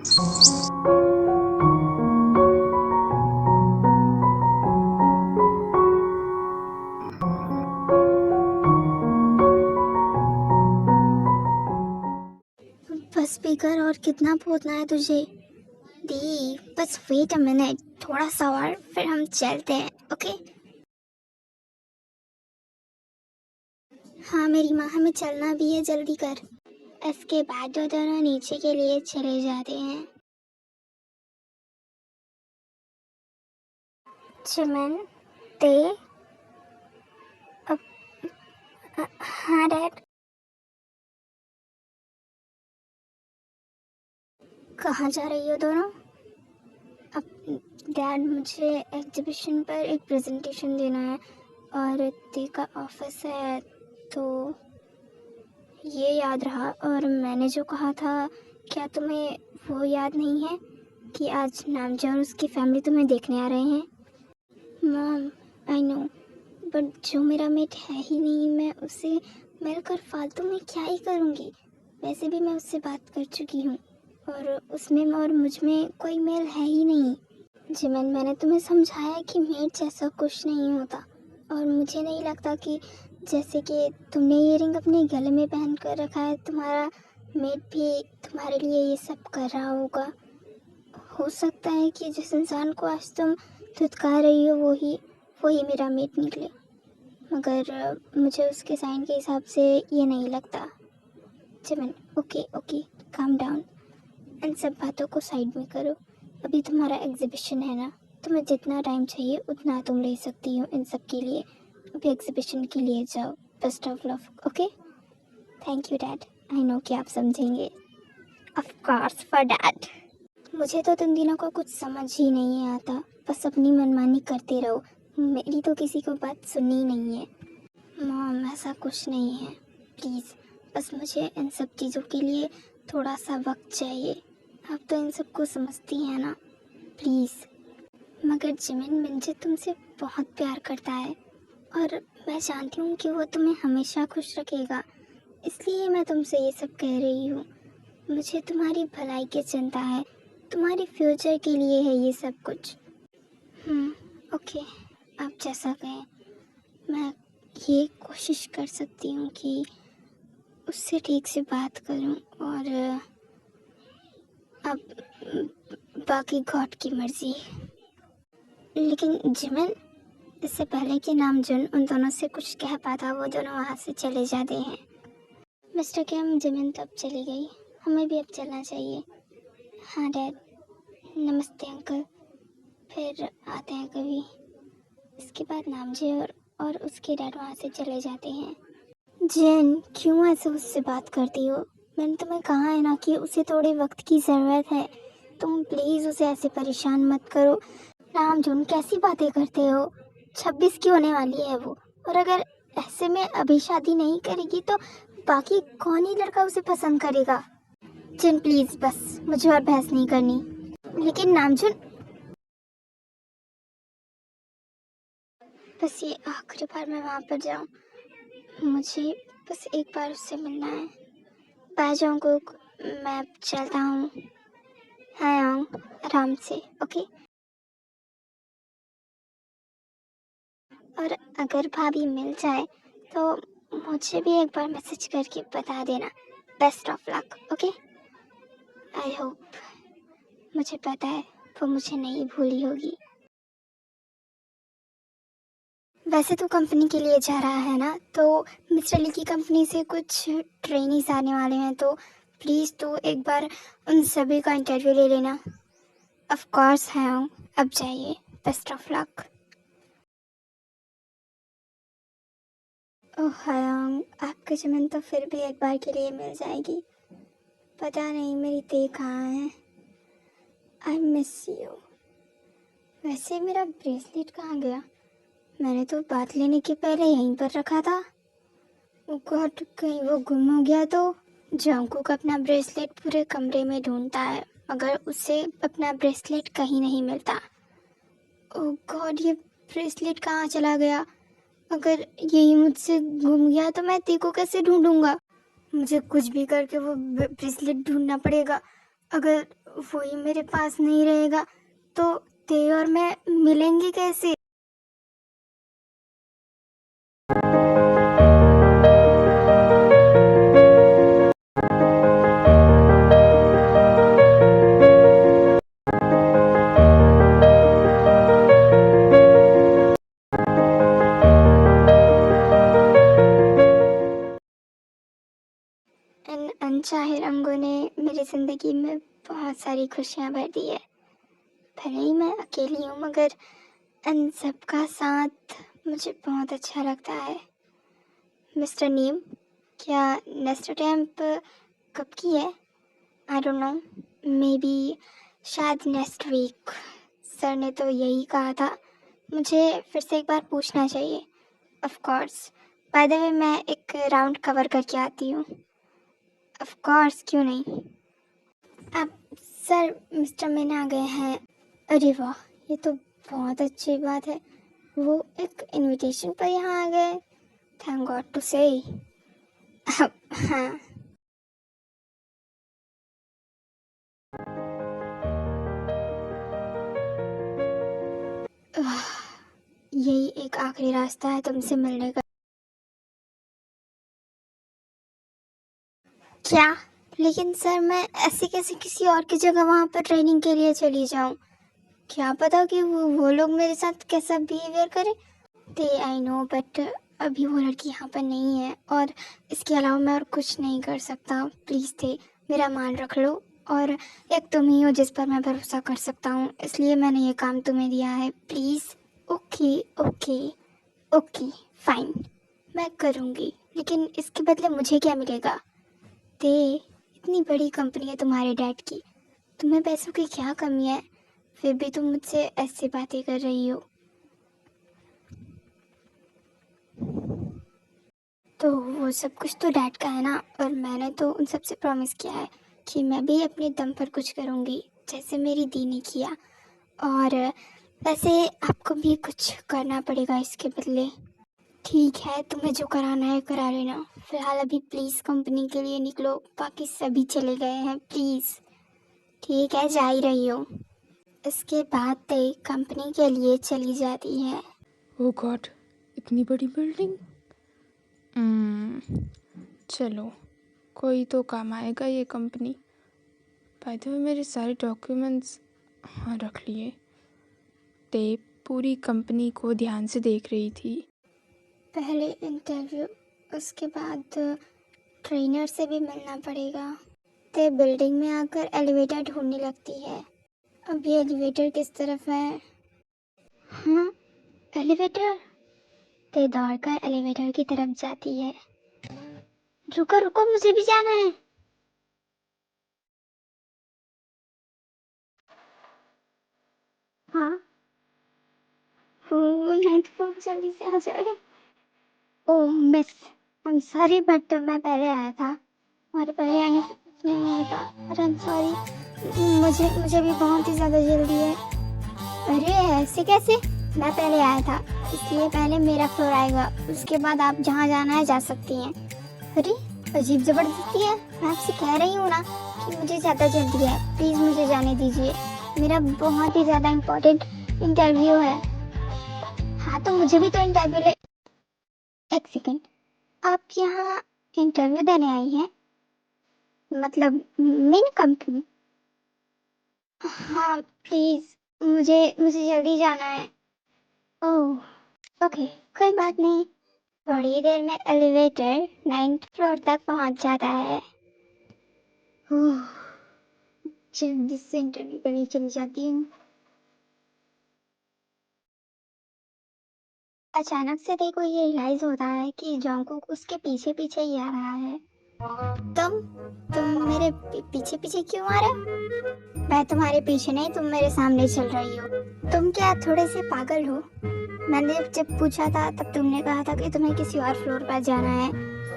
बस स्पीकर और कितना पूछना है तुझे? दी बस वेट अ मिनट, थोड़ा सा और फिर हम चलते हैं। ओके हाँ मेरी माँ, हमें चलना भी है, जल्दी कर। इसके बाद वो दोनों नीचे के लिए चले जाते हैं। चिमन ते अब हाँ डैड। कहाँ जा रही हो दोनों? अब डैड, मुझे एग्जीबिशन पर एक प्रेजेंटेशन देना है और ती का ऑफिस है, तो ये याद रहा। और मैंने जो कहा था, क्या तुम्हें वो याद नहीं है कि आज नामजा और उसकी फैमिली तुम्हें देखने आ रहे हैं? मॉम आई नो, बट जो मेरा मेट है ही नहीं, मैं उसे मिलकर फालतू में क्या ही करूँगी। वैसे भी मैं उससे बात कर चुकी हूँ और उसमें और मुझ में कोई मेल है ही नहीं। जिमन, मैंने तुम्हें समझाया कि मेट जैसा कुछ नहीं होता, और मुझे नहीं लगता कि जैसे कि तुमने ये रिंग अपने गले में पहन कर रखा है, तुम्हारा मेट भी तुम्हारे लिए ये सब कर रहा होगा। हो सकता है कि जिस इंसान को आज तुम धुतकार रही हो वही मेरा मेट निकले, मगर मुझे उसके साइन के हिसाब से ये नहीं लगता। जिमन, ओके ओके, काम डाउन। इन सब बातों को साइड में करो। अभी तुम्हारा एग्जीबिशन है ना, तुम्हें जितना टाइम चाहिए उतना तुम ले सकती हो इन सब के लिए। अभी एग्जीबिशन के लिए जाओ। Best of luck. Okay, thank you dad. I know कि आप समझेंगे। Of course for dad. मुझे तो तुम दिनों को कुछ समझ ही नहीं आता, बस अपनी मनमानी करते रहो। मेरी तो किसी को बात सुननी ही नहीं है। मॉम, ऐसा कुछ नहीं है, प्लीज़। बस मुझे इन सब चीज़ों के लिए थोड़ा सा वक्त चाहिए। आप तो इन सब को समझती हैं ना, प्लीज़। मगर जिमिन मुझे तुमसे बहुत प्यार करता है और मैं जानती हूँ कि वो तुम्हें हमेशा खुश रखेगा, इसलिए मैं तुमसे ये सब कह रही हूँ। मुझे तुम्हारी भलाई की चिंता है, तुम्हारे फ्यूचर के लिए है ये सब कुछ। ओके, आप जैसा कहें। मैं ये कोशिश कर सकती हूँ कि उससे ठीक से बात करूँ, और अब बाकी गॉड की मर्जी। लेकिन जिमन, इससे पहले कि नामजुन उन दोनों से कुछ कह पाता, वो दोनों वहाँ से चले जाते हैं। मिस्टर केम, जिमन तो अब चली गई, हमें भी अब चलना चाहिए। हाँ डैड। नमस्ते अंकल, फिर आते हैं कभी। इसके बाद नामजे और उसके डैड वहाँ से चले जाते हैं। जिन, क्यों ऐसे उससे बात करती हो? मैंने तुम्हें कहा है ना कि उसे थोड़े वक्त की ज़रूरत है। तुम प्लीज़ उसे ऐसे परेशान मत करो। नामजुन, कैसी बातें करते हो? 26 की होने वाली है वो, और अगर ऐसे में अभी शादी नहीं करेगी तो बाकी कौन ही लड़का उसे पसंद करेगा? जिन प्लीज़, बस, मुझे और बहस नहीं करनी। लेकिन नामजुन, बस ये आखिरी बार मैं वहाँ पर जाऊँ, मुझे बस एक बार उससे मिलना है। बाय जंगकुक, मैं चलता हूँ। हाँ आराम से, ओके। और अगर भाभी मिल जाए तो मुझे भी एक बार मैसेज करके बता देना। Best of luck, okay. I hope, मुझे पता है वो मुझे नहीं भूली होगी। वैसे तो कंपनी के लिए जा रहा है ना, तो मिस्टर ली की कंपनी से कुछ ट्रेनिंग्स आने वाले हैं, तो प्लीज़ तू एक बार उन सभी का इंटरव्यू ले लेना। ऑफ कोर्स है, अब जाइए। Best of luck. ओह हयांग, आपकी चमन तो फिर भी एक बार के लिए मिल जाएगी। पता नहीं मेरी ते कहाँ है। I miss you. वैसे मेरा ब्रेसलेट कहाँ गया? मैंने तो बात लेने के पहले यहीं पर रखा था। ओ गॉड, कहीं वो गुम हो गया तो? जंगकुक अपना ब्रेसलेट पूरे कमरे में ढूंढता है, मगर उसे अपना ब्रेसलेट कहीं नहीं मिलता। ओह गॉड, ये ब्रेसलेट कहाँ चला गया? अगर यही मुझसे गुम गया तो मैं ते को कैसे ढूंढूंगा? मुझे कुछ भी करके वो ब्रेसलेट ढूंढना पड़ेगा। अगर वही मेरे पास नहीं रहेगा तो ते और मैं मिलेंगे कैसे? इन अनचाहे रंगों ने मेरी ज़िंदगी में बहुत सारी खुशियाँ भर दी है। भले ही मैं अकेली हूँ मगर इन सबका साथ मुझे बहुत अच्छा लगता है। मिस्टर नीम, क्या नेक्स्ट अटेम्प्ट कब की है? I don't know, may be शायद नेक्स्ट वीक। सर ने तो यही कहा था। मुझे फिर से एक बार पूछना चाहिए। Of course. Bye the way, मैं एक राउंड कवर करके आती हूँ। ऑफ कोर्स, क्यों नहीं। अब सर, मिस्टर मीन आ गए हैं। अरे वाह, ये तो बहुत अच्छी बात है। वो एक इनविटेशन पर यहाँ आ गए। थैंक गॉड टू से। हाँ। आह, यही एक आखिरी रास्ता है तुमसे मिलने का। क्या? लेकिन सर, मैं ऐसे कैसे किसी और की जगह वहाँ पर ट्रेनिंग के लिए चली जाऊँ? क्या पता कि वो लोग मेरे साथ कैसा बिहेवियर करे। ते आई नो, बट अभी वो लड़की यहाँ पर नहीं है और इसके अलावा मैं और कुछ नहीं कर सकता। प्लीज़ थे, मेरा मान रख लो। और एक तुम ही हो जिस पर मैं भरोसा कर सकता हूँ, इसलिए मैंने ये काम तुम्हें दिया है। Please. Okay okay okay, fine, मैं करूँगी, लेकिन इसके बदले मुझे क्या मिलेगा? ते, इतनी बड़ी कंपनी है तुम्हारे डैड की, तुम्हें पैसों की क्या कमी है? फिर भी तुम मुझसे ऐसी बातें कर रही हो। तो वो सब कुछ तो डैड का है ना, और मैंने तो उन सबसे प्रॉमिस किया है कि मैं भी अपने दम पर कुछ करूँगी, जैसे मेरी दी ने किया। और वैसे आपको भी कुछ करना पड़ेगा इसके बदले। ठीक है, तुम्हें जो कराना है करा लेना। फिलहाल अभी प्लीज़ कंपनी के लिए निकलो, बाकी सभी चले गए हैं। प्लीज़। ठीक है, जा ही रही हो। इसके बाद ते कंपनी के लिए चली जाती है। ओह गॉड, इतनी बड़ी बिल्डिंग। चलो, कोई तो काम आएगा ये कंपनी। बाय द वे, मेरे सारे डॉक्यूमेंट्स हाँ रख लिए। ते पूरी कंपनी को ध्यान से देख रही थी। पहले इंटरव्यू, उसके बाद ट्रेनर से भी मिलना पड़ेगा। ते बिल्डिंग में आकर एलिवेटर ढूंढने लगती है। अब ये एलिवेटर किस तरफ है? हाँ, एलिवेटर। ते दौड़कर एलिवेटर की तरफ जाती है। रुको रुको, मुझे भी जाना है। हाँ, वो नाइन्थ फ्लोर जल्दी से आ जाए। Oh miss, I am sorry, but मैं पहले आया था। हमारे पहले आने से कुछ नहीं होता। अरे आई एम सॉरी, मुझे मुझे भी बहुत ही ज़्यादा जल्दी है। अरे ऐसे कैसे? मैं पहले आया था, इसलिए पहले मेरा फ्लोर आएगा, उसके बाद आप जहाँ जाना है जा सकती हैं। अरे अजीब ज़बरदस्ती है। मैं आपसे कह रही हूँ ना कि मुझे ज़्यादा जल्दी है, प्लीज़ मुझे जाने दीजिए। मेरा बहुत ही ज़्यादा इम्पोर्टेंट इंटरव्यू है। हाँ, तो मुझे भी तो इंटरव्यू ले। एक सेकेंड, आप यहाँ इंटरव्यू देने आई हैं? मतलब मेन कंपनी? हाँ प्लीज़, मुझे मुझे जल्दी जाना है। ओह ओके, कोई बात नहीं। थोड़ी देर में एलिवेटर 9th फ्लोर तक पहुंच जाता है। ओह, जल्दी से इंटरव्यू करने चली जाती हूँ। अचानक से देखो ये रियलाइज होता है कि जॉन्गकुक उसके पीछे पीछे ही आ रहा है। तुम तुम मेरे पीछे पीछे क्यों आ रहे हो? मैं तुम्हारे पीछे नहीं, तुम मेरे सामने चल रही हो। तुम क्या थोड़े से पागल हो? मैंने जब पूछा था तब तुमने कहा था कि तुम्हें किसी और फ्लोर पर जाना है,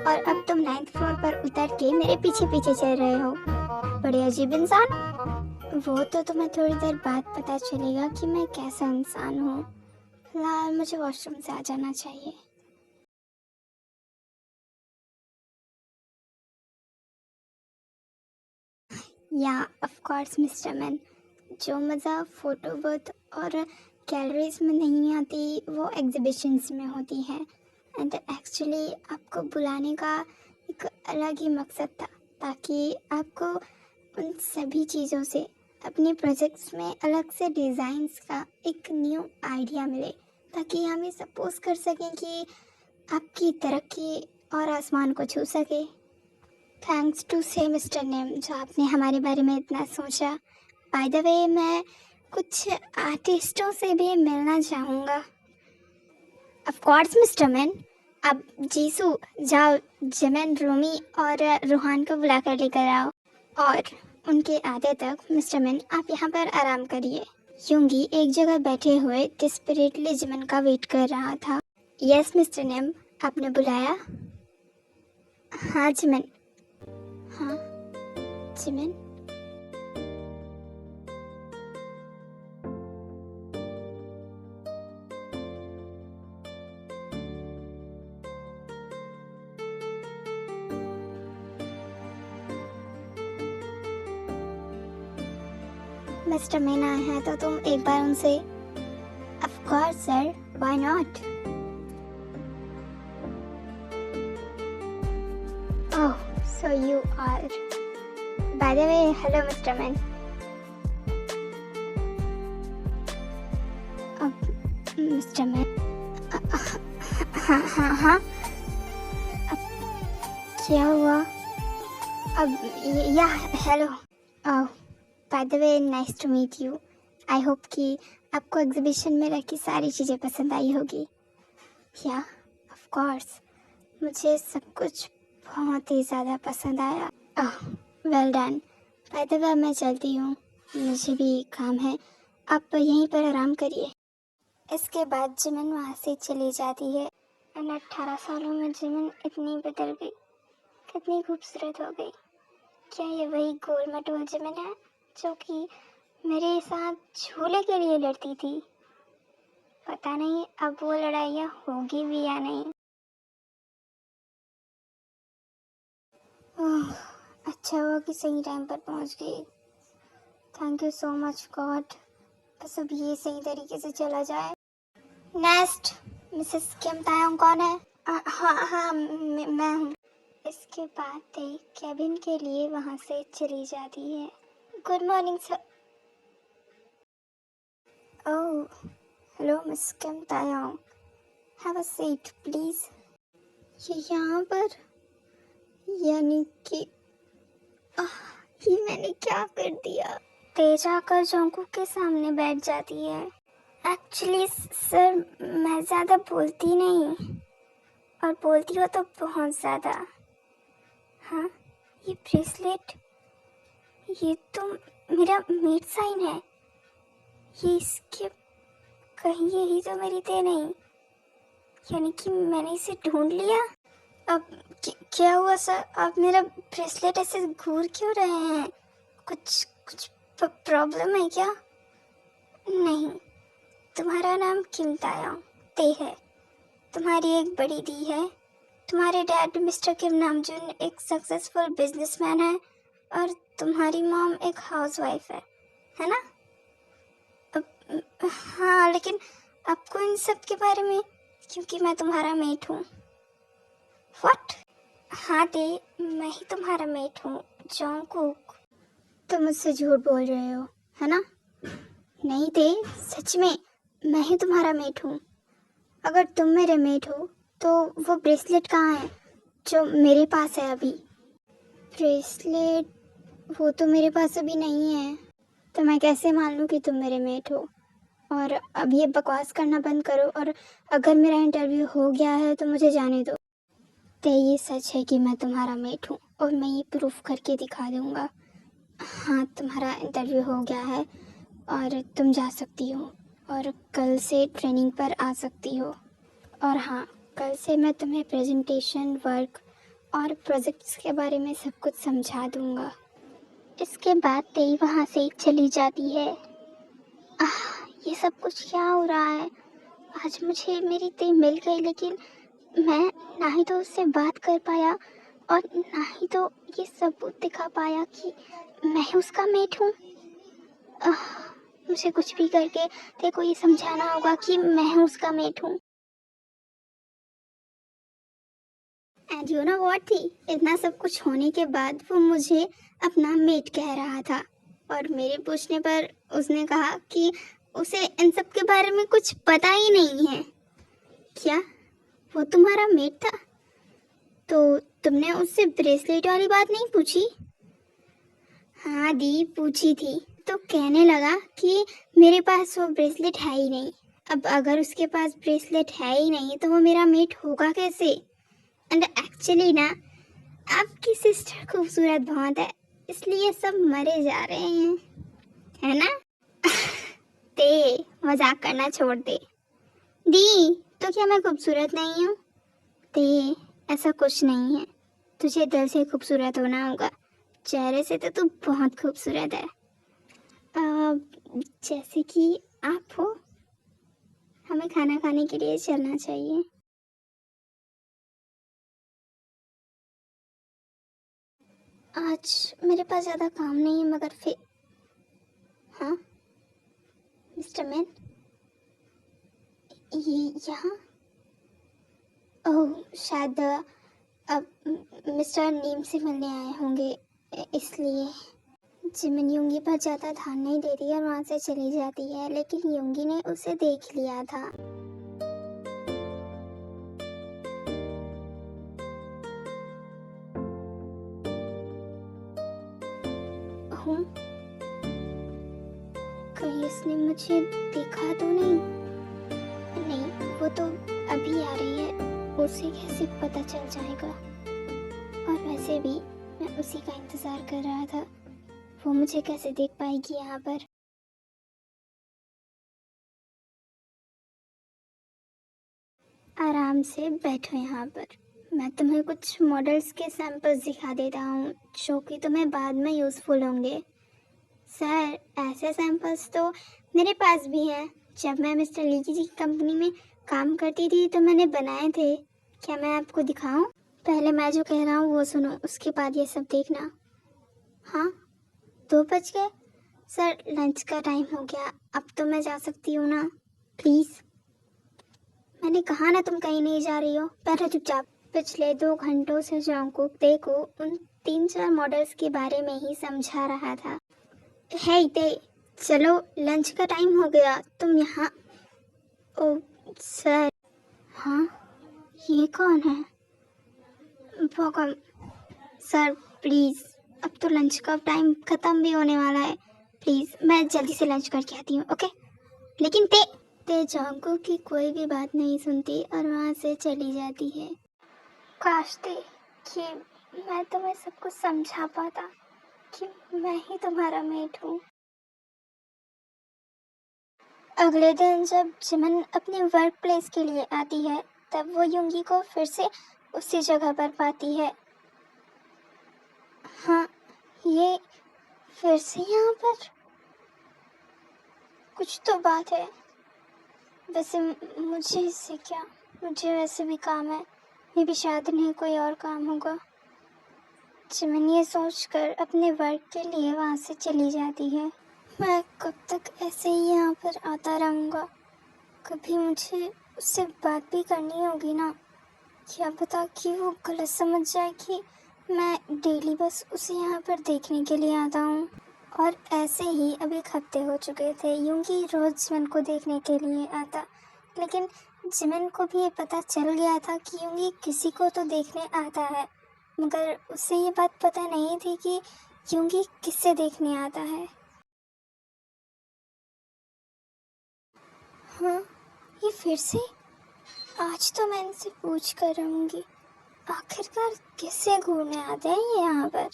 और अब तुम 9th फ्लोर पर उतर के मेरे पीछे पीछे चल रहे हो। बड़े अजीब इंसान। वो तो तुम्हें थोड़ी देर बाद पता चलेगा कि मैं कैसा इंसान हूँ। फिलहाल मुझे वॉशरूम से आ जाना चाहिए। या ऑफ कोर्स मिस्टर मैन, जो मज़ा फ़ोटो बूथ और गैलरीज में नहीं आती वो एग्जीबिशंस में होती है। एंड एक्चुअली आपको बुलाने का एक अलग ही मकसद था, ताकि आपको उन सभी चीज़ों से अपने प्रोजेक्ट्स में अलग से डिज़ाइंस का एक न्यू आइडिया मिले, ताकि हम ये सपोज कर सकें कि आपकी तरक्की और आसमान को छू सके। थैंक्स टू से मिस्टर नेम, जो आपने हमारे बारे में इतना सोचा। बाय द वे, मैं कुछ आर्टिस्टों से भी मिलना चाहूँगा। ऑफ कोर्स मिस्टर मैन, अब जीसू जाओ, जमन, रोमी और रूहान को बुला कर लेकर आओ, और उनके आते तक मिस्टर मैन आप यहाँ पर आराम करिए। यूंगी एक जगह बैठे हुए डिस्परेटली जिमन का वेट कर रहा था। यस मिस्टर नेम, आपने बुलाया? हाँ जिमन। हाँ जिमन। मिस्टर मैन आए हैं तो तुम एक बार उनसे। Of course sir, why not. Oh, so you are. By the way, hello mister man. Mister man, हाँ हाँ हाँ, अब क्या हुआ? अब या hello. Oh, by the way, nice to meet you. I hope कि आपको एग्जीबिशन में रखी सारी चीज़ें पसंद आई होगी। या ऑफ कोर्स, मुझे सब कुछ बहुत ही ज़्यादा पसंद आया। Oh, well done. By the way, मैं चलती हूँ, मुझे भी काम है, आप यहीं पर आराम करिए। इसके बाद जिमिन वहाँ से चली जाती है। इन 18 सालों में जिमिन इतनी बदल गई, कितनी खूबसूरत हो गई। क्या ये वही गोल मटोल जिमिन है जो कि मेरे साथ झूले के लिए लड़ती थी? पता नहीं अब वो लड़ाइयाँ होगी भी या नहीं। ओह, अच्छा हुआ कि सही टाइम पर पहुंच गई। Thank you so much God. बस अब ये सही तरीके से चला जाए। नेक्स्ट, मिसेस किम तायोंग कौन है? हाँ हाँ, मैं हूँ। इसके बाद ते केबिन के लिए वहाँ से चली जाती है। Good morning sir. Oh, hello miss Kim Taeyong, have a seat please. ये यहाँ पर, यानी कि ये मैंने क्या कर दिया? तेज आकर जोंकू के सामने बैठ जाती है। एक्चुअली सर, मैं ज़्यादा बोलती नहीं, और बोलती हो तो बहुत ज़्यादा। हाँ, ये ब्रेसलेट, ये तो मेरा मेड साइन है। ये इसके कहीं यही तो मेरी थे नहीं, यानी कि मैंने इसे ढूंढ लिया। अब क्या हुआ सर? आप मेरा ब्रेसलेट ऐसे घूर क्यों रहे हैं? कुछ कुछ प्रॉब्लम है क्या? नहीं, तुम्हारा नाम किम तायोंग ते है, तुम्हारी एक बड़ी दी है, तुम्हारे डैड मिस्टर किम नामजून एक सक्सेसफुल बिजनेसमैन है, और तुम्हारी मॉम एक हाउसवाइफ है ना? अब हाँ, लेकिन आपको इन सब के बारे में, क्योंकि मैं तुम्हारा मेट हूँ। व्हाट? हाँ ते, मैं ही तुम्हारा मेट हूँ, जॉन्गकुक। तुम मुझसे झूठ बोल रहे हो, है ना? नहीं ते, सच में मैं ही तुम्हारा मेट हूँ। अगर तुम मेरे मेट हो तो वो ब्रेसलेट कहाँ है जो मेरे पास है अभी? ब्रेसलेट, वो तो मेरे पास अभी नहीं है, तो मैं कैसे मान लूँ कि तुम मेरे मेट हो? और अब ये बकवास करना बंद करो, और अगर मेरा इंटरव्यू हो गया है तो मुझे जाने दो। तो ये सच है कि मैं तुम्हारा मेट हूँ, और मैं ये प्रूफ करके दिखा दूँगा। हाँ, तुम्हारा इंटरव्यू हो गया है और तुम जा सकती हो, और कल से ट्रेनिंग पर आ सकती हो। और हाँ, कल से मैं तुम्हें प्रेजेंटेशन वर्क और प्रोजेक्ट्स के बारे में सब कुछ समझा दूँगा। इसके बाद तेई वहाँ से चली जाती है। ये सब कुछ क्या हो रहा है? आज मुझे मेरी तेई मिल गई, लेकिन मैं ना ही तो उससे बात कर पाया और ना ही तो ये सबूत दिखा पाया कि मैं उसका मेट हूँ। मुझे कुछ भी करके तेरे को ये समझाना होगा कि मैं उसका मेट हूँ। एंड यू नो व्हाट थी, इतना सब कुछ होने के बाद वो मुझे अपना मेट कह रहा था, और मेरे पूछने पर उसने कहा कि उसे इन सब के बारे में कुछ पता ही नहीं है। क्या वो तुम्हारा मेट था? तो तुमने उससे ब्रेसलेट वाली बात नहीं पूछी? हाँ दी, पूछी थी। तो कहने लगा कि मेरे पास वो ब्रेसलेट है ही नहीं। अब अगर उसके पास ब्रेसलेट है ही नहीं तो वो मेरा मेट होगा कैसे? एंड एक्चुअली ना, आपकी सिस्टर खूबसूरत बहुत है, इसलिए सब मरे जा रहे हैं, है ना? ते मजाक करना छोड़ दे। दी, तो क्या मैं खूबसूरत नहीं हूँ? ते, ऐसा कुछ नहीं है, तुझे दिल से खूबसूरत होना होगा, चेहरे से तो तू बहुत खूबसूरत है। जैसे कि आप हो। हमें खाना खाने के लिए चलना चाहिए। आज मेरे पास ज़्यादा काम नहीं है, मगर फिर हाँ मिस्टर मैन, ये यहाँ? ओह, शायद अब मिस्टर नीम से मिलने आए होंगे, इसलिए। जिमिन युंगी पर ज़्यादा ध्यान नहीं देती और वहाँ से चली जाती है, लेकिन युंगी ने उसे देख लिया था। हूँ, कहीं इसने मुझे देखा तो नहीं? नहीं, वो तो अभी आ रही है, उसे कैसे पता चल जाएगा? और वैसे भी मैं उसी का इंतजार कर रहा था, वो मुझे कैसे देख पाएगी यहाँ पर? आराम से बैठो यहाँ पर, मैं तुम्हें कुछ मॉडल्स के सैंपल्स दिखा देता हूँ जो कि तुम्हें बाद में यूज़फुल होंगे। सर, ऐसे सैंपल्स तो मेरे पास भी हैं। जब मैं मिस्टर ली की कंपनी में काम करती थी तो मैंने बनाए थे। क्या मैं आपको दिखाऊं? पहले मैं जो कह रहा हूँ वो सुनो, उसके बाद ये सब देखना। हाँ, 2 बज गए? सर, लंच का टाइम हो गया, अब तो मैं जा सकती हूँ ना? प्लीज़। मैंने कहा ना तुम कहीं नहीं जा रही हो, पहले चुपचाप। पिछले 2 घंटों से जॉन्गकुक देखो उन 3-4 मॉडल्स के बारे में ही समझा रहा था। हे ते, चलो लंच का टाइम हो गया, तुम यहाँ। ओ सर। हाँ, ये कौन है? वो कौन? सर प्लीज़, अब तो लंच का टाइम ख़त्म भी होने वाला है, प्लीज़ मैं जल्दी से लंच करके आती हूँ, ओके? लेकिन ते जॉन्गकुक की कोई भी बात नहीं सुनती और वहाँ से चली जाती है। काश ते कि मैं तुम्हें सब कुछ समझा पाता कि मैं ही तुम्हारा मेट हूँ। अगले दिन जब जिमिन अपने वर्क प्लेस के लिए आती है तब वो युंगी को फिर से उसी जगह पर पाती है। हाँ, ये फिर से यहाँ पर? कुछ तो बात है। वैसे मुझे इससे क्या, मुझे वैसे भी काम है, मे भी शायद नहीं कोई और काम होगा। जिमिन ये सोचकर अपने वर्क के लिए वहाँ से चली जाती है। मैं कब तक ऐसे ही यहाँ पर आता रहूँगा? कभी मुझे उससे बात भी करनी होगी ना। क्या पता कि वो गलत समझ जाए कि मैं डेली बस उसे यहाँ पर देखने के लिए आता हूँ। और ऐसे ही अब 1 हफ्ते हो चुके थे। युंगी रोज़ जिमिन को देखने के लिए आता, लेकिन जिमिन को भी ये पता चल गया था कि युंगी किसी को तो देखने आता है, मगर उसे ये बात पता नहीं थी कि युंगी किससे देखने आता है। हाँ, ये फिर से? आज तो मैं इनसे पूछ कर रहूँगी, आखिरकार किससे घूमने आते हैं ये यहाँ पर?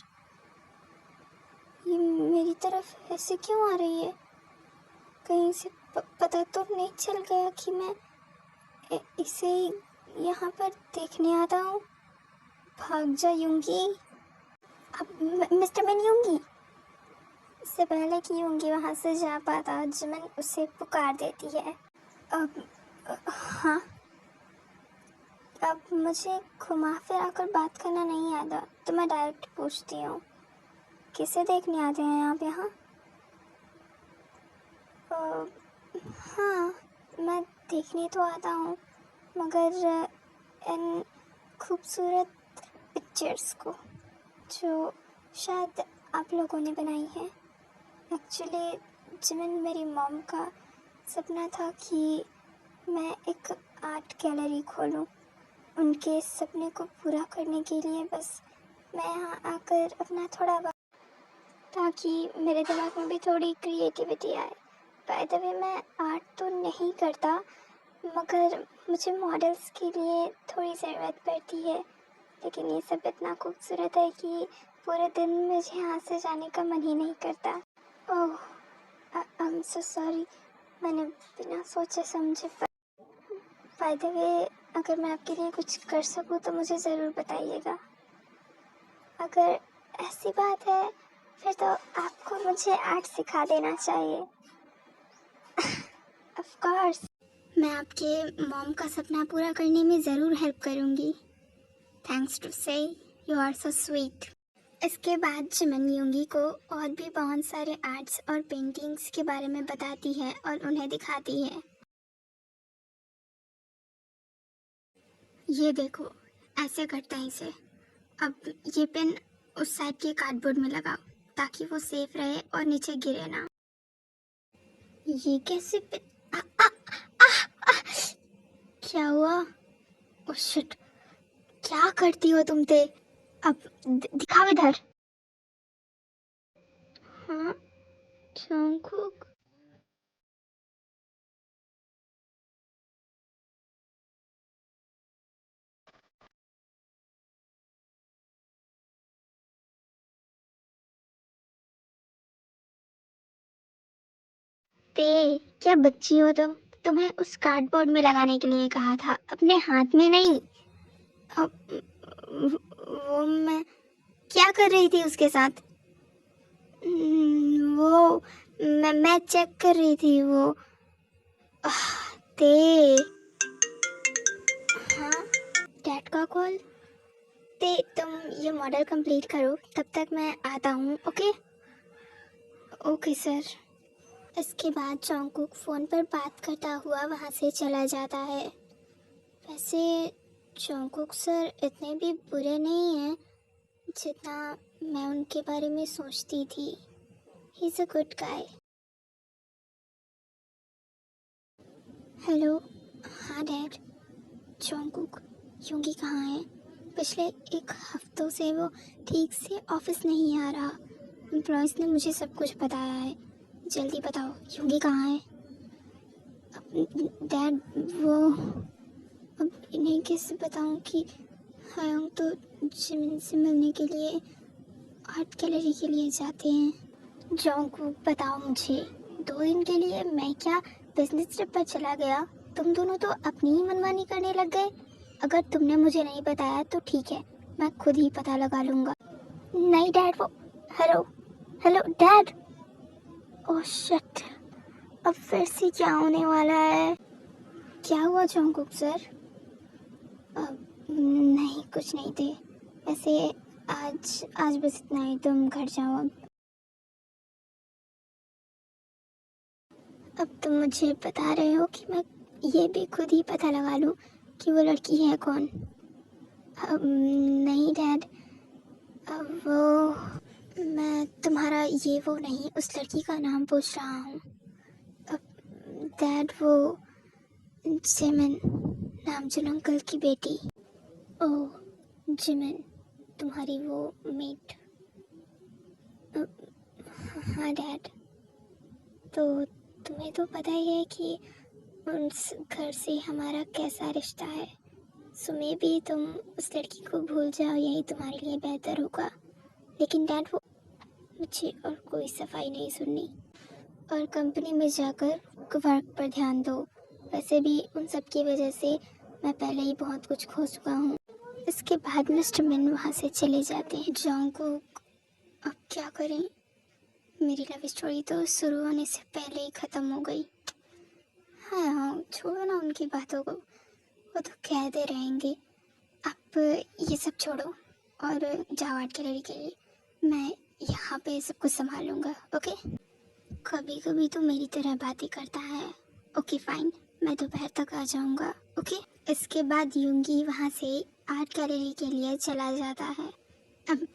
ये मेरी तरफ ऐसे क्यों आ रही है? कहीं से पता तो नहीं चल गया कि मैं इसे यहाँ पर देखने आता हूँ? भाग जा युंगी। अब मिस्टर मैन युंगी। इससे पहले कि युंगी वहाँ से जा पाता, जिमिन उसे पुकार देती है। अब हाँ, अब मुझे घुमा फिरा कर बात करना नहीं आता, तो मैं डायरेक्ट पूछती हूँ, किसे देखने आते हैं आप यहाँ? हाँ, मैं देखने तो आता हूँ, मगर इन खूबसूरत पिक्चर्स को जो शायद आप लोगों ने बनाई है। एक्चुअली जिमिन, मेरी मॉम का सपना था कि मैं एक आर्ट गैलरी खोलूं। उनके सपने को पूरा करने के लिए बस मैं यहाँ आकर अपना थोड़ा वक्त, ताकि मेरे दिमाग में भी थोड़ी क्रिएटिविटी आए। बाय द वे, मैं आर्ट तो नहीं करता, मगर मुझे मॉडल्स के लिए थोड़ी ज़रूरत पड़ती है। लेकिन ये सब इतना खूबसूरत है कि पूरे दिन मुझे यहाँ से जाने का मन ही नहीं करता। ओह, आई एम सो सॉरी, मैंने बिना सोचे समझे। बाय द वे, अगर मैं आपके लिए कुछ कर सकूँ तो मुझे ज़रूर बताइएगा। अगर ऐसी बात है फिर तो आपको मुझे आर्ट सिखा देना चाहिए। ऑफ कोर्स, मैं आपके मॉम का सपना पूरा करने में ज़रूर हेल्प करूँगी। थैंक्स टू से, यू आर सो स्वीट। इसके बाद जिमिन योंगी को और भी बहुत सारे आर्ट्स और पेंटिंग्स के बारे में बताती है और उन्हें दिखाती है। ये देखो, ऐसे करते हैं इसे। अब ये पेन उस साइड के कार्डबोर्ड में लगाओ ताकि वो सेफ रहे और नीचे गिरे ना। ये कैसे पेन? आ, आ, आ, आ, क्या हुआ? ओह शिट, क्या करती हो तुम? ते अब दिखाओ इधर। हाँ, जंगकुक। ते, क्या बच्ची हो तुम? तुम्हें उस कार्डबोर्ड में लगाने के लिए कहा था, अपने हाथ में नहीं। अब वो मैं क्या कर रही थी उसके साथ? वो मैं चेक कर रही थी वो। ते, हाँ, डैड का कॉल। ते, तुम ये मॉडल कंप्लीट करो, तब तक मैं आता हूँ। Okay okay sir. इसके बाद जंगकुक फ़ोन पर बात करता हुआ वहाँ से चला जाता है। वैसे जंगकुक सर इतने भी बुरे नहीं हैं जितना मैं उनके बारे में सोचती थी। He is a good guy. Hello. हाँ डैड। जंगकुक, योंगी कहाँ है? पिछले एक हफ्तों से वो ठीक से ऑफिस नहीं आ रहा। एम्प्लॉयज़ ने मुझे सब कुछ बताया है। जल्दी बताओ, योंगी कहाँ है? डैड, वो अब इन्हें कैसे बताऊं कि हायोंग तो जिमिन से मिलने के लिए आर्ट गैलरी के लिए जाते हैं। जॉन्ग, बताओ मुझे, 2 दिन के लिए मैं क्या बिजनेस ट्रिप पर चला गया? तुम दोनों तो अपनी ही मनमानी करने लग गए। अगर तुमने मुझे नहीं बताया तो ठीक है, मैं खुद ही पता लगा लूँगा। नहीं डैड, वो hello hello dad. Oh shit, अब फिर से क्या होने वाला है? क्या हुआ जॉन्ग सर? नहीं, कुछ नहीं थे। वैसे आज आज बस इतना ही, तुम घर जाओ अब तुम मुझे बता रहे हो कि मैं ये भी खुद ही पता लगा लूँ कि वो लड़की है कौन? नहीं डैड, वो मैं तुम्हारा ये वो नहीं, उस लड़की का नाम पूछ रहा हूँ। डैड, वो जिमिन, नामजुन अंकल की बेटी। ओह, जिमिन, तुम्हारी वो मेट। हाँ डैड, तो तुम्हें तो पता ही है कि उस घर से हमारा कैसा रिश्ता है। सो मे बी तुम उस लड़की को भूल जाओ, यही तुम्हारे लिए बेहतर होगा। लेकिन डैड, वो मुझे और कोई सफाई नहीं सुननी, और कंपनी में जाकर वर्क पर ध्यान दो। वैसे भी उन सब की वजह से मैं पहले ही बहुत कुछ खो चुका हूँ। इसके बाद मिस्टर मिन वहाँ से चले जाते हैं। जॉन्ग को अब क्या करें? मेरी लव स्टोरी तो शुरू होने से पहले ही ख़त्म हो गई। हाँ हाँ, छोड़ो ना उनकी बातों को, वो तो कहते रहेंगे। आप ये सब छोड़ो और जाओ आर्ट गैलरी के लिए। मैं यहाँ पे सब कुछ संभाल लूँगा, ओके? कभी कभी तो मेरी तरह बातें करता है। ओके फाइन, मैं दोपहर तक आ जाऊँगा, ओके? इसके बाद यूंगी वहाँ से आर्ट गैलरी के लिए चला जाता है। अब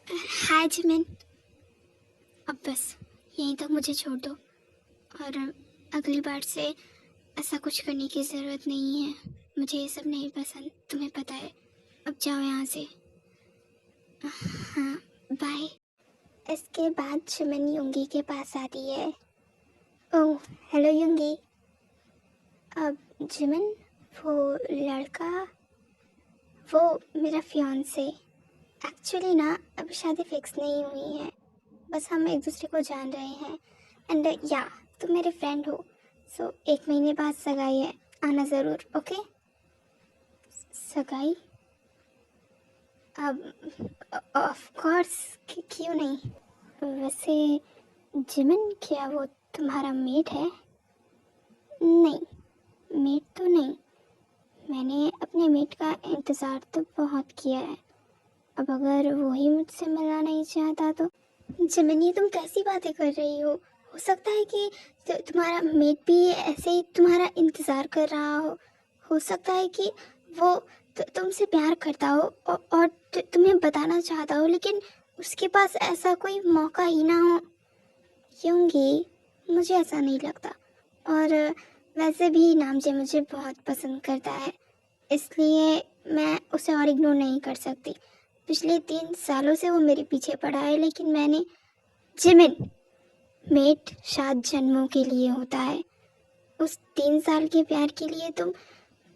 हाय जिमिन, अब बस यहीं तक मुझे छोड़ दो और अगली बार से ऐसा कुछ करने की ज़रूरत नहीं है। मुझे ये सब नहीं पसंद, तुम्हें पता है। अब जाओ यहाँ से। हाँ, बाय। इसके बाद जिमिन यूंगी के पास आती है। Oh hello Yoongi. अब जिमिन, वो लड़का, वो मेरा फियांसे। एक्चुअली ना अभी शादी फिक्स नहीं हुई है, बस हम एक दूसरे को जान रहे हैं। एंड या तुम मेरे फ्रेंड हो, सो 1 महीने बाद सगाई है, आना ज़रूर, ओके? सगाई? अब ऑफ कोर्स, क्यों नहीं। वैसे जिमिन, क्या वो तुम्हारा मेट है? नहीं, मेट तो नहीं। मैंने अपने मेट का इंतज़ार तो बहुत किया है। अब अगर वो ही मुझसे मिलना नहीं चाहता तो। जिमिन, ये तुम कैसी बातें कर रही हो सकता है कि तुम्हारा मेट भी ऐसे ही तुम्हारा इंतज़ार कर रहा हो सकता है कि वो तुमसे प्यार करता हो और तुम्हें बताना चाहता हो, लेकिन उसके पास ऐसा कोई मौका ही ना हो। यूंगी, मुझे ऐसा नहीं लगता। और वैसे भी नामजे मुझे बहुत पसंद करता है, इसलिए मैं उसे और इग्नोर नहीं कर सकती। पिछले 3 सालों से वो मेरे पीछे पड़ा है, लेकिन मैंने। जिमिन, मेट 7 जन्मों के लिए होता है। उस 3 साल के प्यार के लिए तुम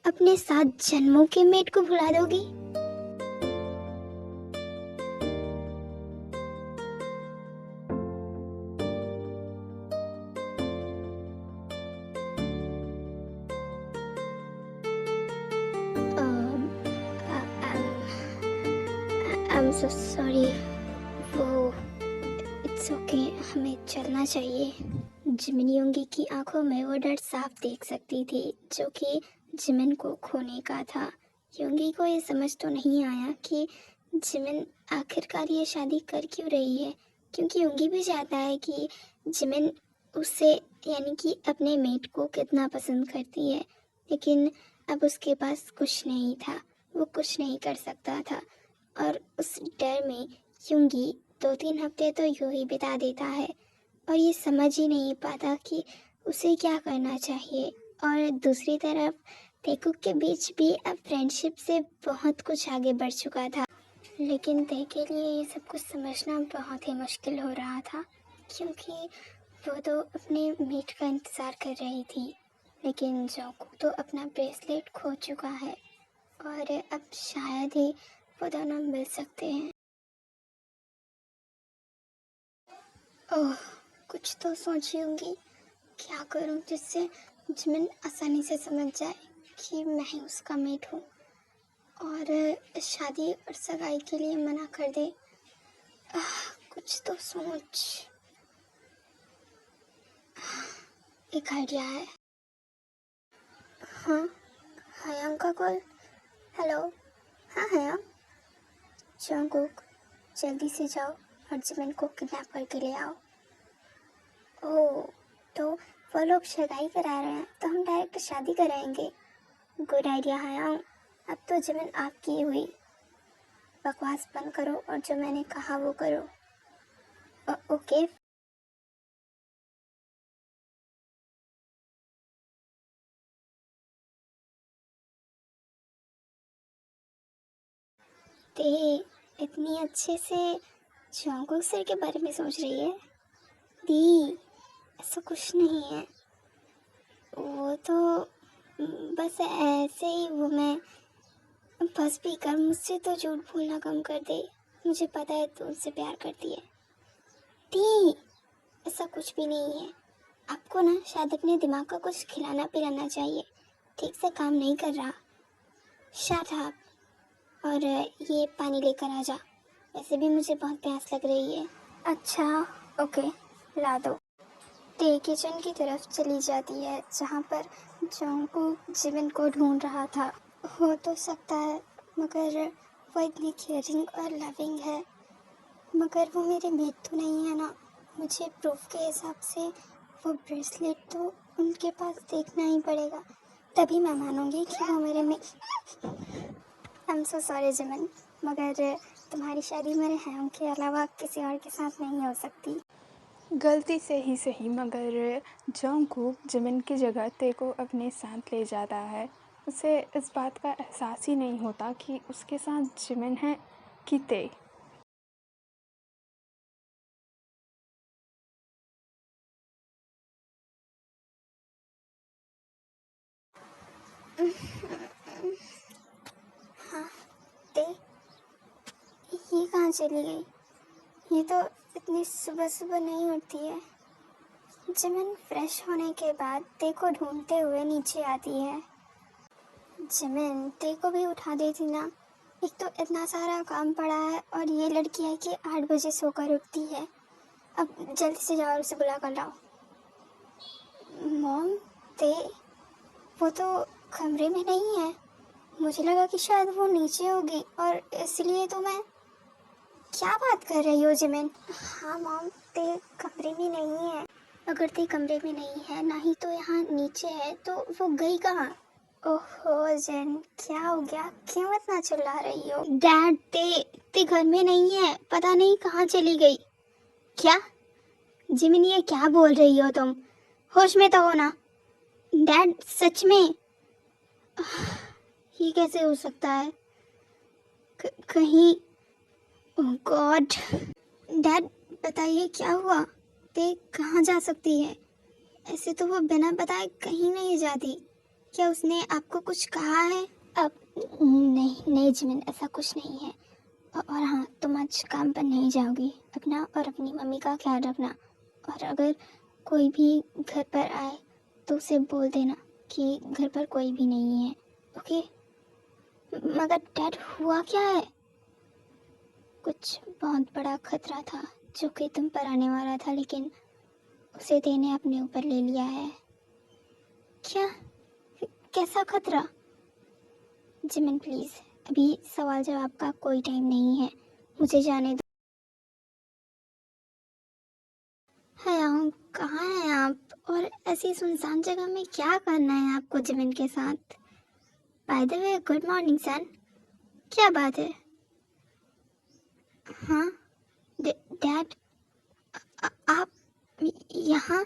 अपने 7 जन्मों के मेट को भुला दोगी? आई एम सो सॉरी। वो इट्स ओके, हमें चलना चाहिए। जिमिन योंगी की आंखों में वो डर साफ देख सकती थी जो कि जिमिन को खोने का था। योंगी को ये समझ तो नहीं आया कि जिमिन आखिरकार ये शादी कर क्यों रही है, क्योंकि योंगी भी चाहता है कि जिमिन उससे यानी कि अपने मेट को कितना पसंद करती है, लेकिन अब उसके पास कुछ नहीं था, वो कुछ नहीं कर सकता था। और उस डर में योंगी 2-3 हफ्ते तो यूं ही बिता देता है और ये समझ ही नहीं पाता कि उसे क्या करना चाहिए। और दूसरी तरफ तेकुक के बीच भी अब फ्रेंडशिप से बहुत कुछ आगे बढ़ चुका था, लेकिन ते के लिए ये सब कुछ समझना बहुत ही मुश्किल हो रहा था, क्योंकि वो तो अपने मीट का इंतज़ार कर रही थी, लेकिन जोंगकुक तो अपना ब्रेसलेट खो चुका है और अब शायद ही वो दोनों मिल सकते हैं। ओह, कुछ तो सोची होंगी, क्या करूं जिससे जिमिन आसानी से समझ जाए कि मैं ही उसका मेट हूँ और शादी और सगाई के लिए मना कर दे। कुछ तो सोच। एक आइडिया है। हाँ, हयांग का कॉल। हेलो। हाँ हयांग। जोंगकुक, जल्दी से जाओ और जिमिन को किडनैप करके ले आओ। ओह, तो वो लोग सगाई करा रहे हैं तो हम डायरेक्ट शादी कराएंगे। Good idea हयांग। अब तो जिमिन आपकी हुई। बकवास बंद करो और जो मैंने कहा वो करो। ओके। ते इतनी अच्छे से जोंगकुक सर के बारे में सोच रही है। दी, ऐसा कुछ नहीं है, वो तो बस ऐसे ही। वो मैं बस भी कर, मुझसे तो झूठ बोलना कम कर दे। मुझे पता है तू उससे प्यार करती है। दी, ऐसा कुछ भी नहीं है। आपको ना शायद अपने दिमाग का कुछ खिलाना पिलाना चाहिए, ठीक से काम नहीं कर रहा। शट अप और ये पानी लेकर आ जा, वैसे भी मुझे बहुत प्यास लग रही है। अच्छा, ओके, ला दो। ते किचन की तरफ चली जाती है जहाँ पर जोंगकुक जिमिन को ढूंढ रहा था। हो तो सकता है, मगर वो इतनी केयरिंग और लविंग है, मगर वो मेरे मेट तो नहीं है ना। मुझे प्रूफ के हिसाब से वो ब्रेसलेट तो उनके पास देखना ही पड़ेगा, तभी मैं मानूंगी कि वो मेरे mate. I am so sorry Jimin, मगर तुम्हारी शादी मेरे हैम के अलावा किसी और के साथ नहीं हो सकती। गलती से ही सही, मगर जंगकुक जिमिन की जगह ते को अपने साथ ले जाता है। उसे इस बात का एहसास ही नहीं होता कि उसके साथ जिमिन है कि ते। ते ये कहाँ चली गई? ये तो इतनी सुबह सुबह नहीं उठती है। जिमिन फ्रेश होने के बाद ते को ढूंढते हुए नीचे आती है। जिमिन, ते को भी उठा देती ना। एक तो इतना सारा काम पड़ा है और ये लड़की है कि 8 बजे सोकर उठती है। अब जल्दी से जाओ और उसे बुला कर लाओ। मॉम, ते वो तो कमरे में नहीं है। मुझे लगा कि शायद वो नीचे होगी और इसलिए तो मैं। क्या बात कर रही हो जिमिन? हाँ मॉम, ते कमरे में नहीं है। अगर ते कमरे में नहीं है, ना ही तो यहाँ नीचे है, तो वो गई कहाँ? ओहो जिन, क्या हो गया? क्यों इतना चिल्ला रही हो? डैड, ते घर में नहीं है, पता नहीं कहाँ चली गई। क्या? जिमिन, ये क्या बोल रही हो तुम? होश में तो हो ना? डैड, सच में? ये कैसे हो सकता है? कहीं। ओह गॉड। डैड, बताइए क्या हुआ? ते कहाँ जा सकती है? ऐसे तो वो बिना बताए कहीं नहीं जाती। क्या उसने आपको कुछ कहा है? अब नहीं नहीं जिमिन, ऐसा कुछ नहीं है। और हाँ, तुम आज काम पर नहीं जाओगी। अपना और अपनी मम्मी का ख्याल रखना। और अगर कोई भी घर पर आए तो उसे बोल देना कि घर पर कोई भी नहीं है, ओके? मगर डैड, हुआ क्या है? कुछ बहुत बड़ा खतरा था जो कि तुम पर आने वाला था, लेकिन उसे तेने अपने ऊपर ले लिया है। क्या? कैसा खतरा? जिमिन प्लीज, अभी सवाल जवाब का कोई टाइम नहीं है, मुझे जाने दो। हयाओ, कहाँ हैं आप? और ऐसी सुनसान जगह में क्या करना है आपको जिमिन के साथ? By the way, good morning son. क्या बात है? हाँ डैड, आप यहाँ?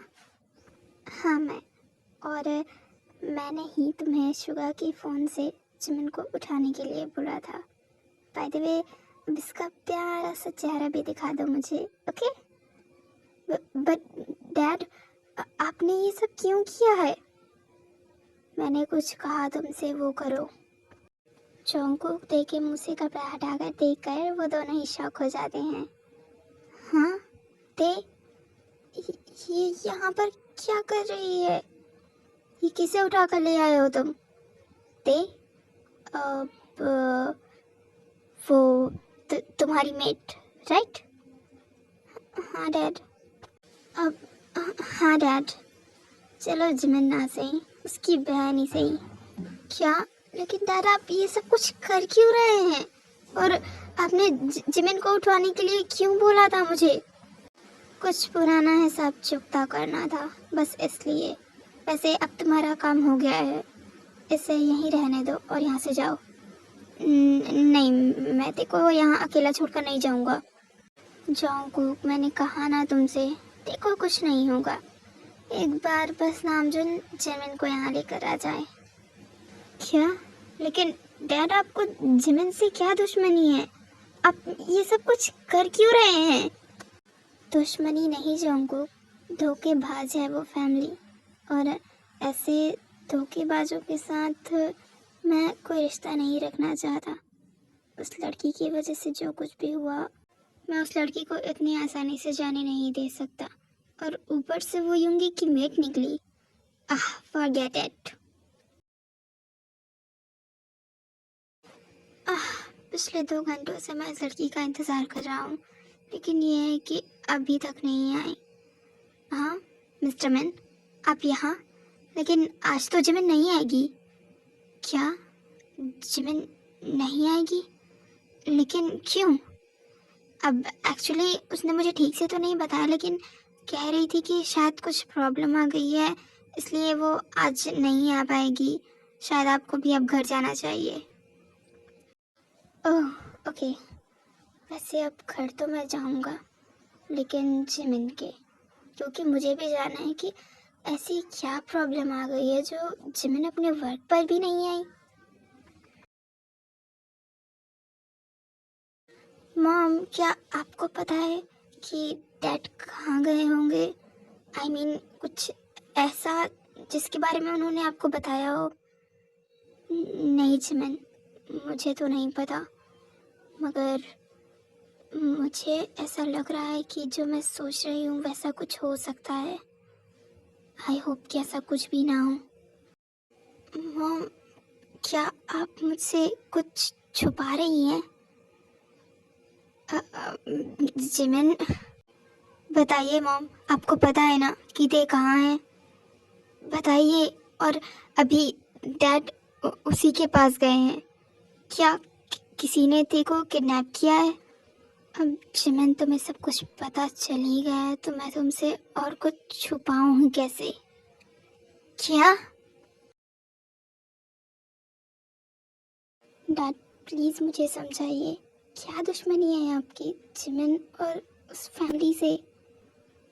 हाँ मैं। और मैंने ही तुम्हें शुगा की फ़ोन से जिमिन को उठाने के लिए बोला था। बाय द वे, अब इसका प्यारा सा चेहरा भी दिखा दो मुझे, ओके? बट डैड, आपने ये सब क्यों किया है? मैंने कुछ कहा तुमसे, वो करो। जंगकुक ते के मुंह से कपड़ा हटाकर देखकर वो दोनों ही शॉक हो जाते हैं। हाँ ते, ये यहाँ पर क्या कर रही है? ये किसे उठा कर ले आए हो तुम? ते, अब वो तुम्हारी मेट, राइट? हाँ डैड। अब हाँ डैड, चलो जिमिन ना सही, उसकी बहन ही सही। क्या? लेकिन डैड, आप ये सब कुछ कर क्यों रहे हैं? और आपने जिमिन को उठवाने के लिए क्यों बोला था मुझे? कुछ पुराना हिसाब चुकता करना था, बस इसलिए। वैसे अब तुम्हारा काम हो गया है, इसे यहीं रहने दो और यहाँ से जाओ। नहीं, मैं देखो यहाँ अकेला छोड़कर नहीं जाऊँगा। जंगकुक, मैंने कहा ना तुमसे, देखो कुछ नहीं होगा। एक बार बस नामजुन जिमिन को यहाँ लेकर आ जाए। क्या? लेकिन डैड, आपको जिमिन से क्या दुश्मनी है? आप ये सब कुछ कर क्यों रहे हैं? दुश्मनी नहीं जंगकुक, धोखेबाज है वो फैमिली। और ऐसे धोखेबाजों के साथ मैं कोई रिश्ता नहीं रखना चाहता। उस लड़की की वजह से जो कुछ भी हुआ, मैं उस लड़की को इतनी आसानी से जाने नहीं दे सकता। और ऊपर से वो यूंगी की मेट निकली। Forget it. पिछले 2 घंटों से मैं इस लड़की का इंतज़ार कर रहा हूँ, लेकिन ये है कि अभी तक नहीं आई। हाँ मिस्टर मैन, आप यहाँ? लेकिन आज तो जिमिन नहीं आएगी। क्या? जिमिन नहीं आएगी? लेकिन क्यों? अब एक्चुअली उसने मुझे ठीक से तो नहीं बताया, लेकिन कह रही थी कि शायद कुछ प्रॉब्लम आ गई है, इसलिए वो आज नहीं आ पाएगी। शायद आपको भी अब घर जाना चाहिए। ओह, ओके। वैसे अब घर तो मैं जाऊंगा, लेकिन जिमिन के, क्योंकि मुझे भी जानना है कि ऐसी क्या प्रॉब्लम आ गई है जो जिमिन अपने वर्क पर भी नहीं आई। मॉम, क्या आपको पता है कि डैड कहाँ गए होंगे? आई मीन कुछ ऐसा जिसके बारे में उन्होंने आपको बताया हो। नहीं जिमिन, मुझे तो नहीं पता, मगर मुझे ऐसा लग रहा है कि जो मैं सोच रही हूँ वैसा कुछ हो सकता है। आई होप कि ऐसा कुछ भी ना हो। मॉम, क्या आप मुझसे कुछ छुपा रही हैं? जिमिन, बताइए मॉम, आपको पता है ना कि दे कहाँ है? बताइए। और अभी डैड उसी के पास गए हैं। क्या किसी ने ते को किडनैप किया है? अब जिमिन, तुम्हें सब कुछ पता चल ही गया है तो मैं तुमसे और कुछ छुपाऊं कैसे? क्या? डैड, प्लीज़ मुझे समझाइए, क्या दुश्मनी है आपकी जिमिन और उस फैमिली से?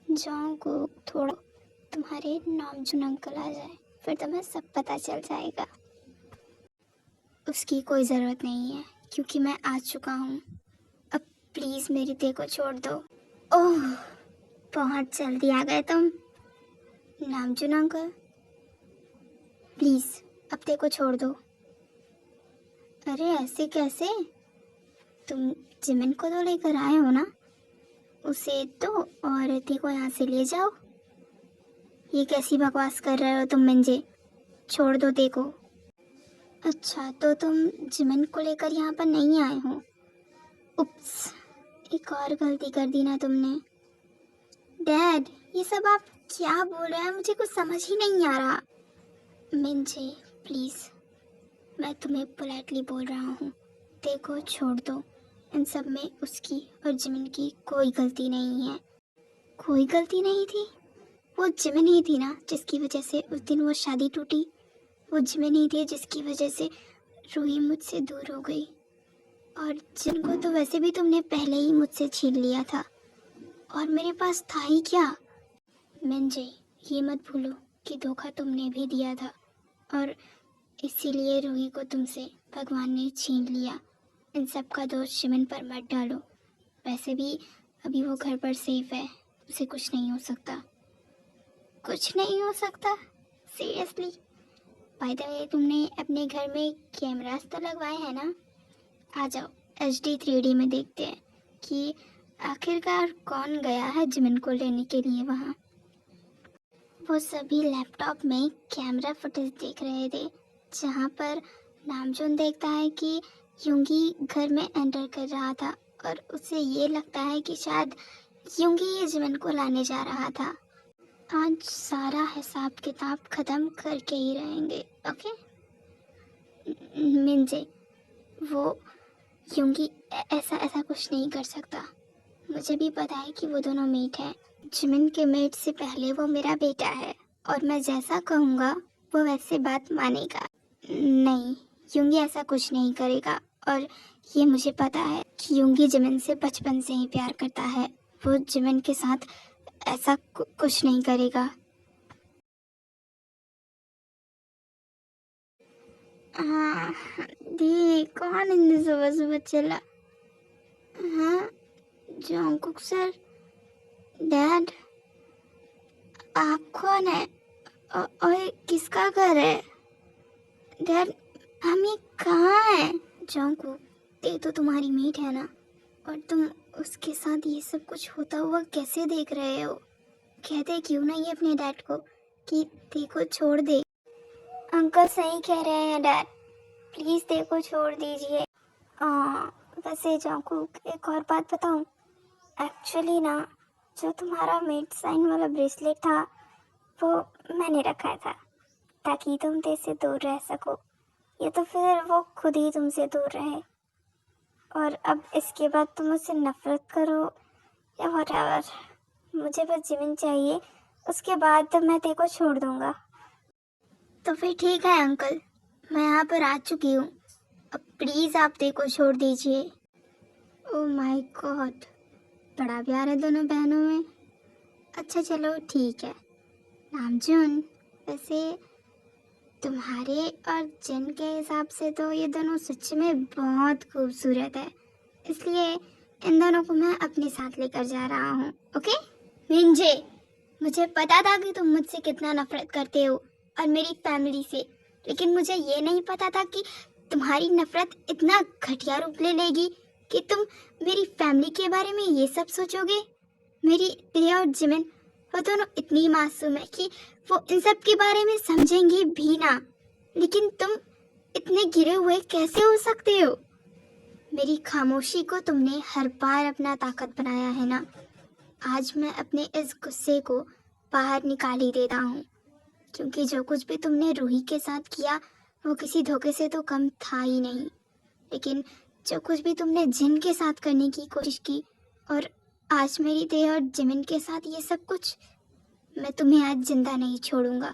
जाओ को थोड़ा तुम्हारे नामचुन अंकल आ जाए, फिर तुम्हें सब पता चल जाएगा। उसकी कोई ज़रूरत नहीं है, क्योंकि मैं आ चुका हूँ। अब प्लीज़ मेरी दे को छोड़ दो। ओह, बहुत जल्दी आ गए तुम नामचुन अंकल। प्लीज़ अब दे को छोड़ दो। अरे ऐसे कैसे? तुम जिमिन को तो लेकर आए हो ना, उसे तो और दे को यहाँ से ले जाओ। ये कैसी बकवास कर रहे हो तुम मिंजे? छोड़ दो दे को। अच्छा, तो तुम जिमिन को लेकर यहाँ पर नहीं आए हो? उप्स, एक और गलती कर दी ना तुमने। डैड, ये सब आप क्या बोल रहे हैं? मुझे कुछ समझ ही नहीं आ रहा। मिंजे प्लीज़, मैं तुम्हें पोलाइटली बोल रहा हूँ, देखो छोड़ दो। इन सब में उसकी और जिमिन की कोई गलती नहीं है। कोई गलती नहीं थी? वो जिमिन ही थी ना जिसकी वजह से उस दिन वो शादी टूटी। वो जिमिन ही थी जिसकी वजह से रूही मुझसे दूर हो गई। और जिनको तो वैसे भी तुमने पहले ही मुझसे छीन लिया था, और मेरे पास था ही क्या? मिंजे, ये मत भूलो कि धोखा तुमने भी दिया था, और इसीलिए रूही को तुमसे भगवान ने छीन लिया। इन सब का दोष जिमिन पर मत डालो। वैसे भी अभी वो घर पर सेफ है, उसे कुछ नहीं हो सकता। कुछ नहीं हो सकता? सीरियसली? बाय द वे, तुमने अपने घर में कैमरास तो लगवाए हैं ना? आ जाओ HD 3D में देखते हैं कि आखिरकार कौन गया है जिमिन को लेने के लिए वहाँ। वो सभी लैपटॉप में कैमरा फुटेज देख रहे थे, जहाँ पर नामजोन देखता है कि युंगी घर में एंटर कर रहा था, और उसे ये लगता है कि शायद युंगी ये जिमिन को लाने जा रहा था। आज सारा हिसाब किताब ख़त्म करके ही रहेंगे, ओके? मिंजे, वो युंगी ऐसा ऐसा कुछ नहीं कर सकता। मुझे भी पता है कि वो दोनों मेट हैं। जिमिन के मेट से पहले वो मेरा बेटा है, और मैं जैसा कहूँगा वो वैसे बात मानेगा। नहीं, युंगी ऐसा कुछ नहीं करेगा, और ये मुझे पता है कि युंगी जिमिन से बचपन से ही प्यार करता है। वो जिमिन के साथ ऐसा कुछ नहीं करेगा। हाँ दी, कौन इतनी सुबह सुबह चला? हाँ, जॉन्गकुक सर। डैड, आप कौन है? और किसका घर है? डैड, हम ये कहाँ हैं? जॉन्गकुक, ये तो तुम्हारी मीट है ना, और तुम उसके साथ ये सब कुछ होता हुआ कैसे देख रहे हो? कहते क्यों नहीं अपने डैड को कि देखो छोड़ दे। अंकल सही कह रहे हैं डैड, प्लीज़ देखो छोड़ दीजिए। वैसे जॉन्गकुक, एक और बात बताऊँ? एक्चुअली ना, जो तुम्हारा मेड साइन वाला ब्रेसलेट था वो मैंने रखा था ताकि तुम तेरे से दूर रह सको, या तो फिर वो खुद ही तुमसे दूर रहे। और अब इसके बाद तुम मुझसे नफरत करो या व्हाटएवर, मुझे बस जिमिन चाहिए, उसके बाद मैं तेरे को छोड़ दूंगा। तो फिर ठीक है अंकल, मैं यहाँ पर आ चुकी हूँ, अब प्लीज़ आप तेरे को छोड़ दीजिए। ओह माय गॉड, बड़ा प्यार है दोनों बहनों में। अच्छा चलो ठीक है नामजुन, वैसे तुम्हारे और जिन के हिसाब से तो ये दोनों सच में बहुत खूबसूरत है, इसलिए इन दोनों को मैं अपने साथ लेकर जा रहा हूँ। ओके मिंजे, मुझे पता था कि तुम मुझसे कितना नफरत करते हो और मेरी फैमिली से, लेकिन मुझे ये नहीं पता था कि तुम्हारी नफरत इतना घटिया रूप ले लेगी कि तुम मेरी फैमिली के बारे में ये सब सोचोगे। मेरी प्रिया और जिमिन, वो दोनों इतनी मासूम है कि वो इन सब के बारे में समझेंगी भी ना, लेकिन तुम इतने गिरे हुए कैसे हो सकते हो? मेरी खामोशी को तुमने हर बार अपना ताकत बनाया है ना, आज मैं अपने इस गुस्से को बाहर निकाल ही देता हूँ, क्योंकि जो कुछ भी तुमने रूही के साथ किया वो किसी धोखे से तो कम था ही नहीं, लेकिन जो कुछ भी तुमने जिन के साथ करने की कोशिश की और आज मेरी देह और जिमिन के साथ ये सब कुछ, मैं तुम्हें आज जिंदा नहीं छोड़ूंगा।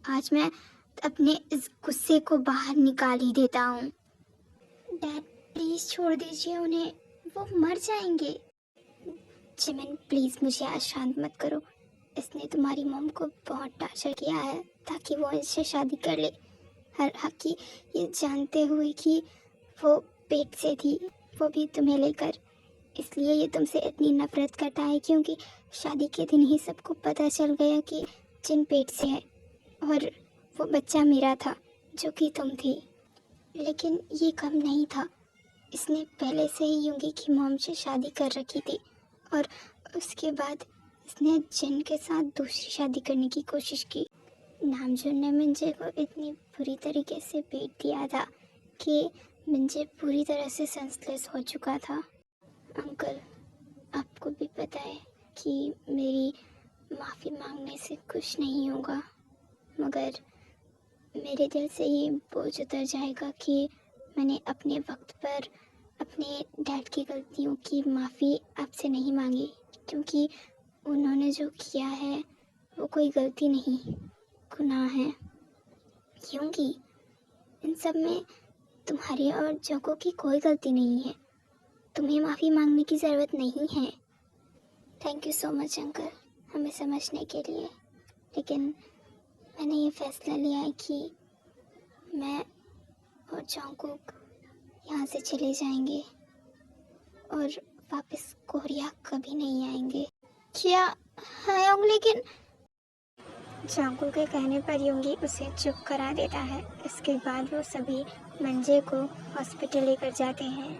आज मैं अपने इस गुस्से को बाहर निकाल ही देता हूँ। डैड प्लीज छोड़ दीजिए उन्हें, वो मर जाएंगे। जिमिन प्लीज मुझे आज शांत मत करो, इसने तुम्हारी मॉम को बहुत टॉर्चर किया है ताकि वो इससे शादी कर ले, हर हकी ये जानते हुए कि वो पेट से थी, वो भी तुम्हें लेकर, इसलिए ये तुमसे इतनी नफरत करता है क्योंकि शादी के दिन ही सबको पता चल गया कि जिन पेट से है और वो बच्चा मेरा था जो कि तुम थी। लेकिन ये कम नहीं था, इसने पहले से ही युंगी की मॉम से शादी कर रखी थी और उसके बाद इसने जिन के साथ दूसरी शादी करने की कोशिश की। नामजुन ने मिंजे को इतनी बुरी तरीके से पीट दिया था कि मिंजे पूरी तरह से सेंसलेस हो चुका था। अंकल, आपको भी पता है कि मेरी माफ़ी मांगने से कुछ नहीं होगा, मगर मेरे दिल से ये बोझ उतर जाएगा कि मैंने अपने वक्त पर अपने डैड की गलतियों की माफ़ी आपसे नहीं मांगी, क्योंकि उन्होंने जो किया है वो कोई गलती नहीं, गुनाह है। क्योंकि इन सब में तुम्हारी और जोको की कोई गलती नहीं है, तुम्हें माफ़ी मांगने की ज़रूरत नहीं है। Thank you so much uncle हमें समझने के लिए, लेकिन मैंने ये फैसला लिया है कि मैं और जोंगकुक यहाँ से चले जाएंगे और वापस कोरिया कभी नहीं आएंगे। क्या हाँ योंग, लेकिन जोंगकुक के कहने पर योंगी उसे चुप करा देता है। इसके बाद वो सभी मंजे को हॉस्पिटल लेकर जाते हैं।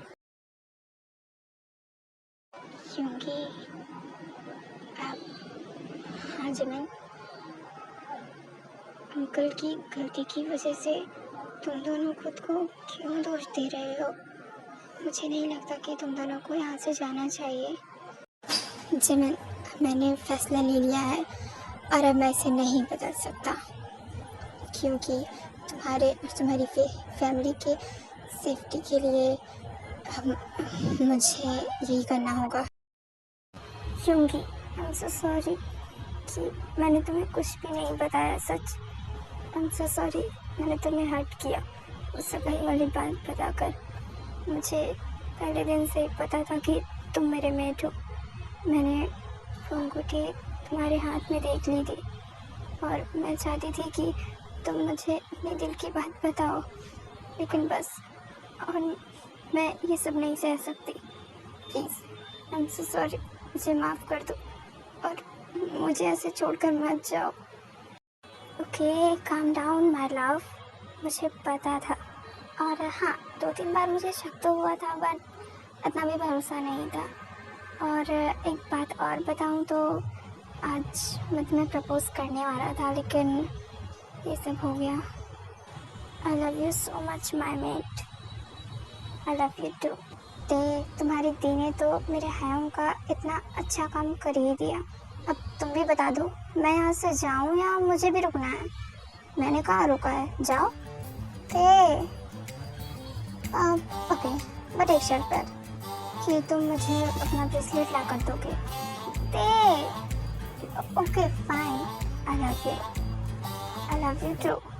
योंगी, आप हाँ जिमिन, अंकल की गलती की वजह से तुम दोनों खुद को क्यों दोष दे रहे हो? मुझे नहीं लगता कि तुम दोनों को यहाँ से जाना चाहिए। जिमिन, मैंने फैसला ले लिया है और अब मैं इसे नहीं बदल सकता, क्योंकि तुम्हारी फैमिली के सेफ्टी के लिए मुझे यही करना होगा। योंगी, आई एम सो सॉरी कि मैंने तुम्हें कुछ भी नहीं बताया, सच आई एम सो सॉरी, मैंने तुम्हें हर्ट किया वो सगाई वाली बात बताकर। मुझे पहले दिन से ही पता था कि तुम मेरे मेट हो। मैंने वो अंगूठी तुम्हारे हाथ में देख ली थी और मैं चाहती थी कि तुम मुझे अपने दिल की बात बताओ, लेकिन बस और मैं ये सब नहीं सह सकती। Please I am so sorry, मुझे माफ़ कर दो और मुझे ऐसे छोड़कर मत जाओ। Okay calm down my love, मुझे पता था, और हाँ 2-3 बार मुझे शक तो हुआ था, बट इतना भी भरोसा नहीं था। और एक बात और बताऊँ तो आज मैं तुम्हें प्रपोज करने वाला था, लेकिन ये सब हो गया। I love you so much my mate, I love you too. तुम्हारी दी ने तो मेरे हयाम का इतना अच्छा काम कर ही दिया, अब तुम भी बता दो मैं यहाँ से जाऊँ या मुझे भी रुकना है? मैंने कहाँ रुका है, जाओ। ओके बट एक शर्त पर कि तुम मुझे अपना ब्रेसलेट ला कर दोगे। ते okay fine, I love you to.